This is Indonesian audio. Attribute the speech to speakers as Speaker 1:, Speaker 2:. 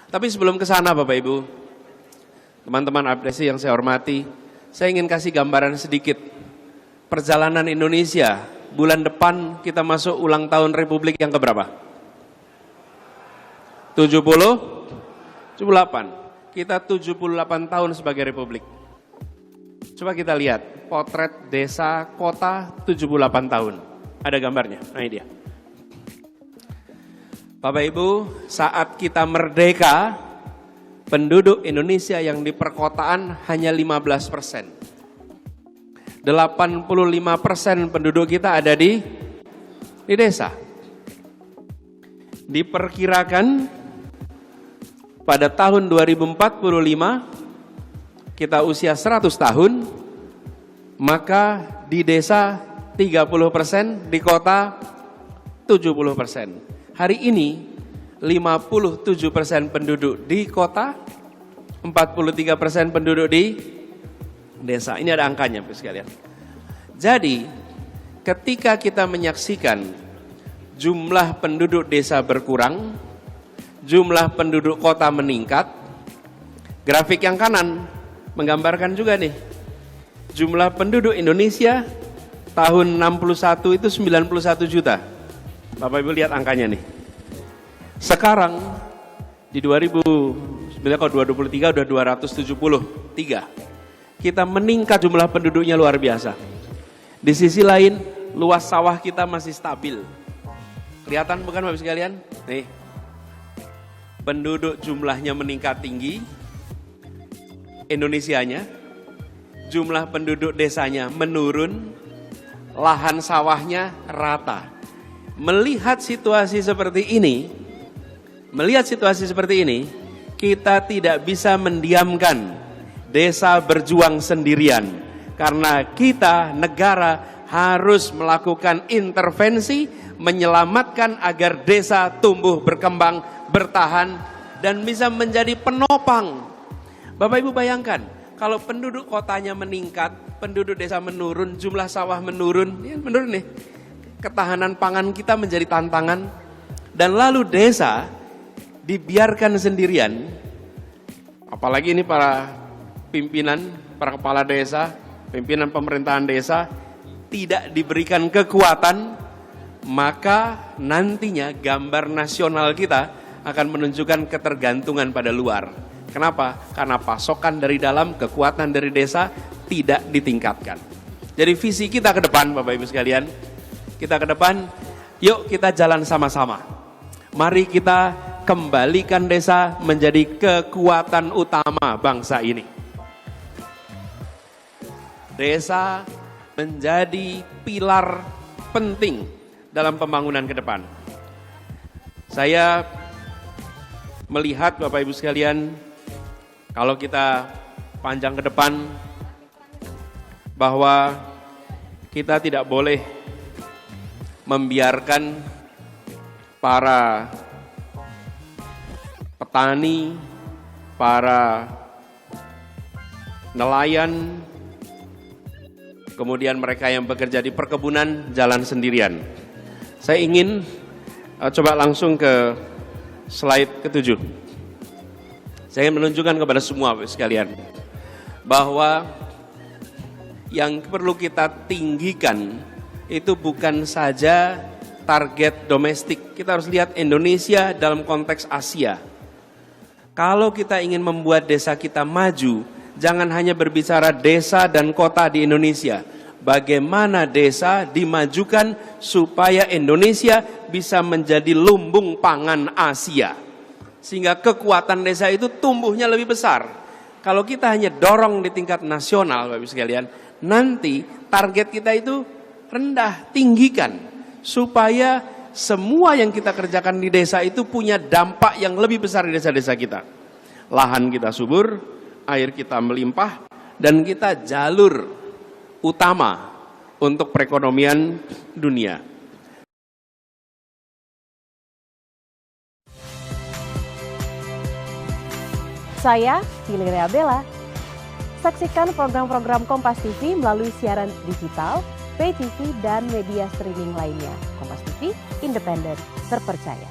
Speaker 1: Tapi sebelum ke sana Bapak Ibu, teman-teman apresiasi yang saya hormati, saya ingin kasih gambaran sedikit perjalanan Indonesia. Bulan depan kita masuk ulang tahun Republik yang keberapa? 78. Kita 78 tahun sebagai Republik. Coba kita lihat potret desa kota 78 tahun. Ada gambarnya, nah ini dia. Bapak Ibu, saat kita merdeka, penduduk Indonesia yang di perkotaan hanya 15%. 85% penduduk kita ada di desa. Diperkirakan pada tahun 2045 kita usia 100 tahun, maka di desa 30%, di kota 70%. Hari ini 57% penduduk di kota, 43% penduduk di desa. Ini ada angkanya sekalian. Jadi ketika kita menyaksikan jumlah penduduk desa berkurang, jumlah penduduk kota meningkat, grafik yang kanan menggambarkan juga nih, jumlah penduduk Indonesia tahun 61 itu 91 juta. Bapak Ibu lihat angkanya nih. Sekarang di 2023 udah 273. Kita meningkat jumlah penduduknya luar biasa. Di sisi lain, luas sawah kita masih stabil. Kelihatan bukan Bapak sekalian? Nih. Penduduk jumlahnya meningkat tinggi. Indonesianya, jumlah penduduk desanya menurun, lahan sawahnya rata. Melihat situasi seperti ini, kita tidak bisa mendiamkan desa berjuang sendirian. Karena kita, negara, harus melakukan intervensi, menyelamatkan agar desa tumbuh, berkembang, bertahan, dan bisa menjadi penopang. Bapak Ibu bayangkan, kalau penduduk kotanya meningkat, penduduk desa menurun, jumlah sawah menurun, ya menurun nih. Ketahanan pangan kita menjadi tantangan, dan lalu desa dibiarkan sendirian, apalagi ini para pimpinan, para kepala desa, pimpinan pemerintahan desa, tidak diberikan kekuatan, maka nantinya gambar nasional kita akan menunjukkan ketergantungan pada luar. Kenapa? Karena pasokan dari dalam, kekuatan dari desa tidak ditingkatkan. Jadi visi kita ke depan Bapak Ibu sekalian, kita ke depan, yuk kita jalan sama-sama. Mari kita kembalikan desa menjadi kekuatan utama bangsa ini. Desa menjadi pilar penting dalam pembangunan ke depan. Saya melihat Bapak Ibu sekalian, kalau kita panjang ke depan, bahwa kita tidak boleh membiarkan para petani, para nelayan, kemudian mereka yang bekerja di perkebunan jalan sendirian. Saya ingin coba langsung ke slide ke-7. Saya ingin menunjukkan kepada semua sekalian bahwa yang perlu kita tinggikan itu bukan saja target domestik. Kita harus lihat Indonesia dalam konteks Asia. Kalau kita ingin membuat desa kita maju, jangan hanya berbicara desa dan kota di Indonesia. Bagaimana desa dimajukan supaya Indonesia bisa menjadi lumbung pangan Asia. Sehingga kekuatan desa itu tumbuhnya lebih besar. Kalau kita hanya dorong di tingkat nasional, Bapak Ibu sekalian, nanti target kita itu rendah, tinggikan. Supaya semua yang kita kerjakan di desa itu punya dampak yang lebih besar di desa-desa kita. Lahan kita subur, air kita melimpah, dan kita jalur utama untuk perekonomian dunia.
Speaker 2: Saya Valeria Bella. Saksikan program-program Kompas TV melalui siaran digital, pay TV, dan media streaming lainnya. Kompas TV, independen, terpercaya.